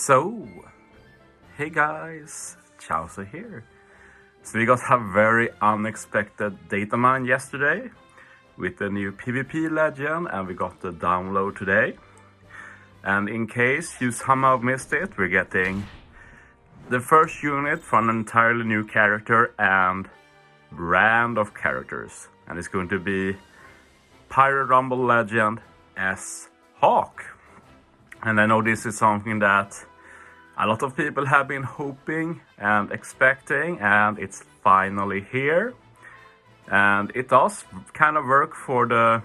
So, hey guys, Chauzu here. So we got a very unexpected data mine yesterday with the new PvP legend, and we got the download today. And in case you somehow missed it, we're getting the first unit from an entirely new character and brand of characters. And it's going to be Pirate Rumble legend S Hawk. And I know this is something that a lot of people have been hoping and expecting, and it's finally here. And it does kind of work for the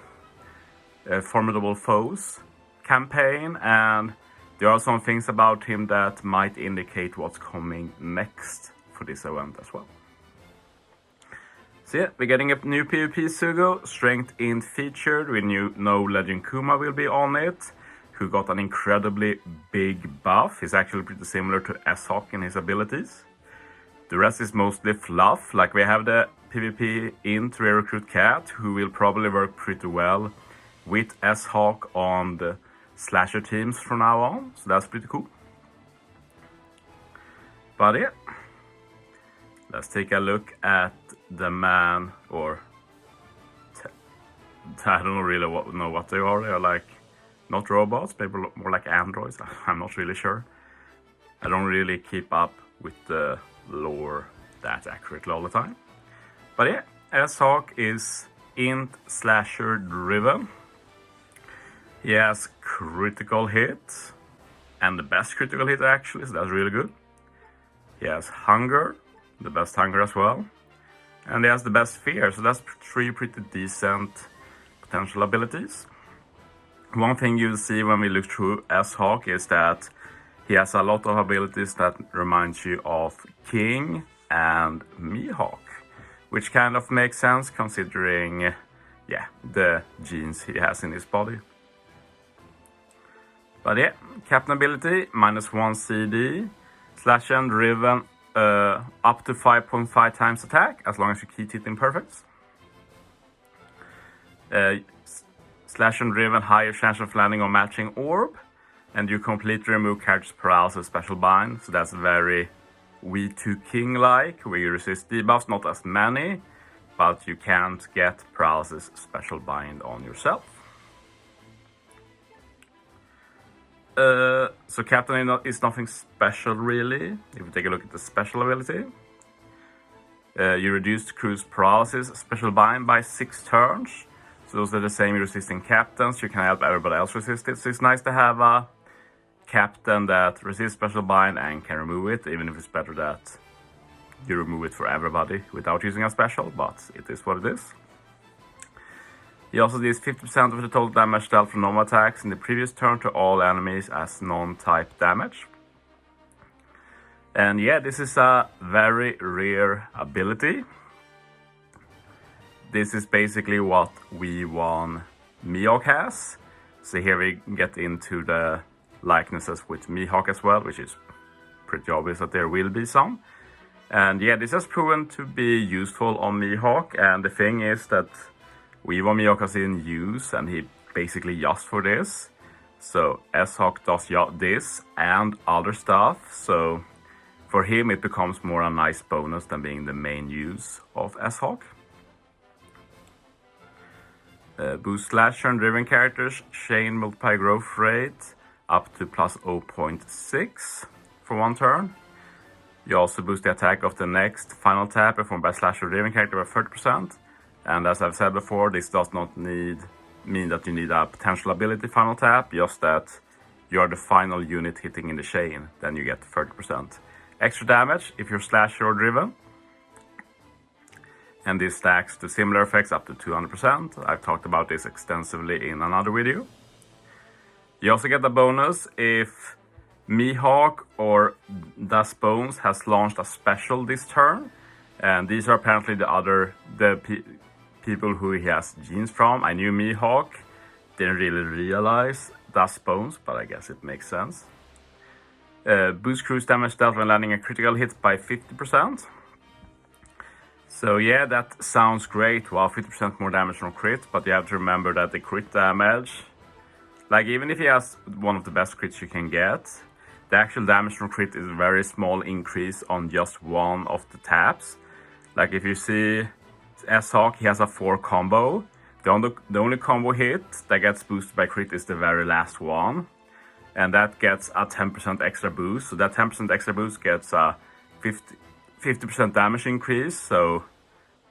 Formidable Foes campaign, and there are some things about him that might indicate what's coming next for this event as well. So yeah, we're getting a new PvP Sugo, Strength Int featured. We know Legend Kuma will be on it, who got an incredibly big buff. He's actually pretty similar to S-Hawk in his abilities. The rest is mostly fluff, like we have the PvP Int Rare Recruit Cat, who will probably work pretty well with S-Hawk on the slasher teams from now on, so that's pretty cool. But yeah, let's take a look at the man, or I don't really know what they are. They're like not robots, maybe more like androids. I'm not really sure. I don't really keep up with the lore that accurately all the time. But yeah, S-Hawk is Int slasher driven. He has critical hit, and the best critical hit actually, so that's really good. He has hunger, the best hunger as well. And he has the best fear, so that's three pretty decent potential abilities. One thing you'll see when we look through S-Hawk is that he has a lot of abilities that reminds you of King and Mihawk, which kind of makes sense considering, the genes he has in his body. But yeah, Captain ability, -1 CD, slash and driven, up to 5.5 times attack, as long as you keep hitting perfects. Slash and driven, higher chance of landing on matching orb, and you completely remove character's paralysis special bind, so that's very V2 King like, where you resist debuffs, not as many, but you can't get paralysis special bind on yourself. So Captain is nothing special really. If you take a look at the special ability, you reduce crew's paralysis special bind by 6 turns. So those are the same resisting captains. You can help everybody else resist it. So it's nice to have a captain that resists special bind and can remove it, even if it's better that you remove it for everybody without using a special, but it is what it is. He also deals 50% of the total damage dealt from normal attacks in the previous turn to all enemies as non-type damage. And yeah, this is a very rare ability. This is basically what V1 Mihawk has. So here we get into the likenesses with Mihawk as well, which is pretty obvious that there will be some. And yeah, this has proven to be useful on Mihawk, and the thing is that V1 Mihawk is in use, and he basically just for this. So S-Hawk does this and other stuff, so for him it becomes more a nice bonus than being the main use of S-Hawk. Boost slasher and driven characters, chain multiply growth rate up to plus 0.6 for 1 turn. You also boost the attack of the next final tap performed by slasher driven character by 30%. And as I've said before, this does not mean that you need a potential ability final tap, just that you are the final unit hitting in the chain, then you get 30% extra damage if you're slasher or driven. And this stacks to similar effects up to 200%. I've talked about this extensively in another video. You also get a bonus if Mihawk or Das Bones has launched a special this turn. And these are apparently the people who he has genes from. I knew Mihawk, didn't really realize Das Bones, but I guess it makes sense. Boost cruise damage dealt when landing a critical hit by 50%. So yeah, that sounds great. Wow, 50% more damage from crit, but you have to remember that the crit damage, like even if he has one of the best crits you can get, the actual damage from crit is a very small increase on just one of the taps. Like if you see S-Hawk, he has a 4 combo. The only combo hit that gets boosted by crit is the very last one. And that gets a 10% extra boost. So that 10% extra boost gets a 50% damage increase. So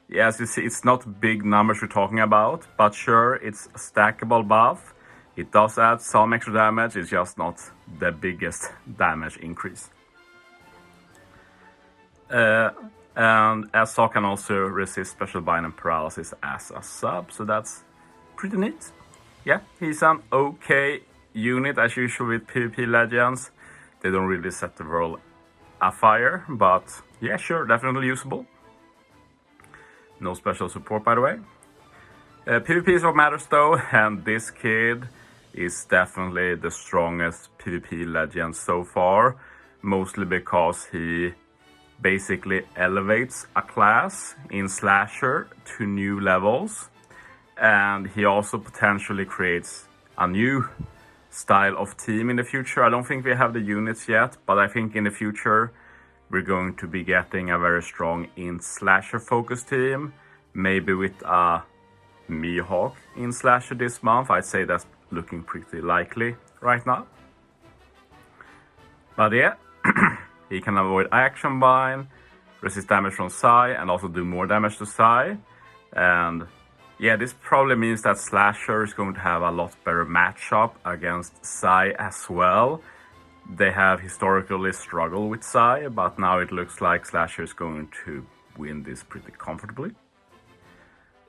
yeah, as you see, it's not big numbers we're talking about. But sure, it's a stackable buff. It does add some extra damage. It's just not the biggest damage increase. And S-Hawk can also resist special bind and paralysis as a sub. So that's pretty neat. Yeah, he's an okay unit as usual with PvP Legends. They don't really set the world afire, but yeah, sure, definitely usable. No special support, by the way. PvP is what matters though, and this kid is definitely the strongest PvP legend so far, mostly because he basically elevates a class in Slasher to new levels, and he also potentially creates a new style of team in the future. I don't think we have the units yet, but I think in the future we're going to be getting a very strong in Slasher focused team, maybe with a Mihawk in Slasher this month. I'd say that's looking pretty likely right now. But yeah, he can avoid action bind, resist damage from Psy, and also do more damage to Psy. And yeah, this probably means that Slasher is going to have a lot better matchup against Psy as well. They have historically struggled with Psy, but now it looks like Slasher is going to win this pretty comfortably.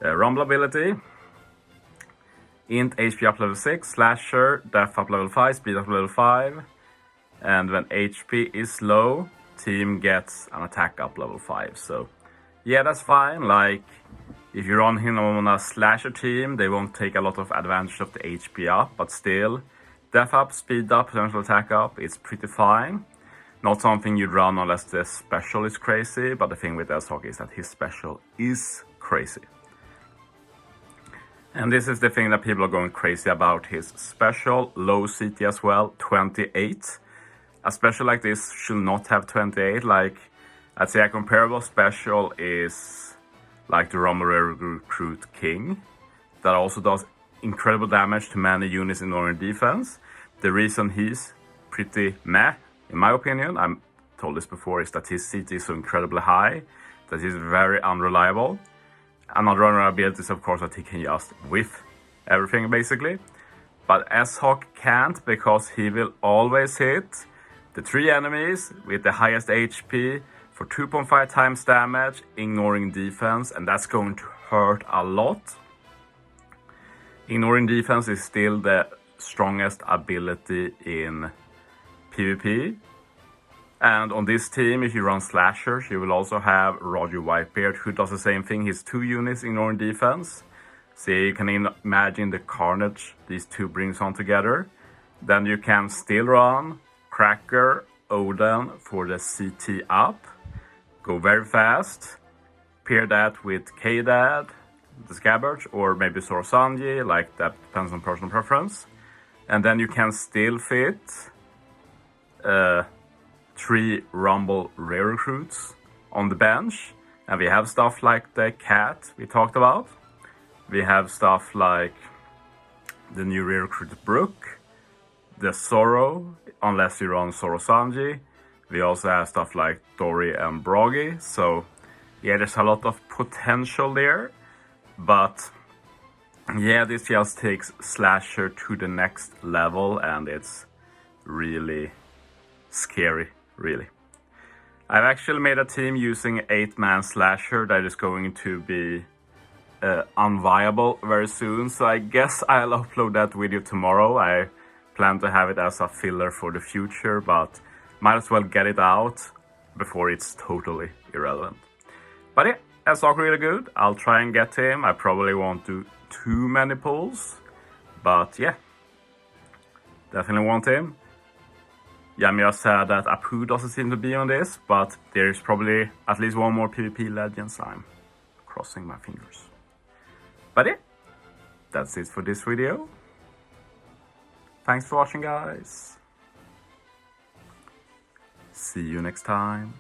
Rumble ability. Int HP up level 6, Slasher, Def up level 5, Speed up level 5. And when HP is low, team gets an attack up level 5. So yeah, that's fine. Like if you run him on a Slasher team, they won't take a lot of advantage of the HP up, but still, Def up, Speed up, potential attack up, it's pretty fine. Not something you'd run unless the special is crazy, but the thing with S-Hawk is that his special is crazy. And this is the thing that people are going crazy about, his special, low CT as well, 28. A special like this should not have 28. Like, I'd say a comparable special is like the Rumble Recruit King, that also does incredible damage to many units in Northern defense. The reason he's pretty meh, in my opinion, I'm told this before, is that his CT is so incredibly high that he's very unreliable. Another ability is of course that he can just whiff everything basically. But S-Hawk can't, because he will always hit the 3 enemies with the highest HP for 2.5 times damage, ignoring defense, and that's going to hurt a lot. Ignoring defense is still the strongest ability in PvP. And on this team, if you run Slashers, you will also have Roger Whitebeard, who does the same thing. He's 2 units ignoring defense. So you can imagine the carnage these two brings on together. Then you can still run Cracker, Odin for the CT up. Go very fast. Pair that with K-Dad, the Scabbard, or maybe Sorosanji, like that depends on personal preference. And then you can still fit 3 Rumble rare recruits on the bench, and we have stuff like the Cat we talked about. We have stuff like the new rare recruit Brook, the Zoro, unless you run Sorosanji. We also have stuff like Dory and Broggy. So yeah, there's a lot of potential there, but yeah, this just takes Slasher to the next level, and it's really scary. Really. I've actually made a team using 8-man Slasher that is going to be unviable very soon, so I guess I'll upload that video tomorrow. I plan to have it as a filler for the future, but might as well get it out before it's totally irrelevant. But yeah, S-Hawk really good. I'll try and get him. I probably won't do too many pulls, but yeah, definitely want him. Yamia said that Apu doesn't seem to be on this, but there's probably at least one more PvP legend, so I'm crossing my fingers. But yeah, that's it for this video. Thanks for watching, guys. See you next time.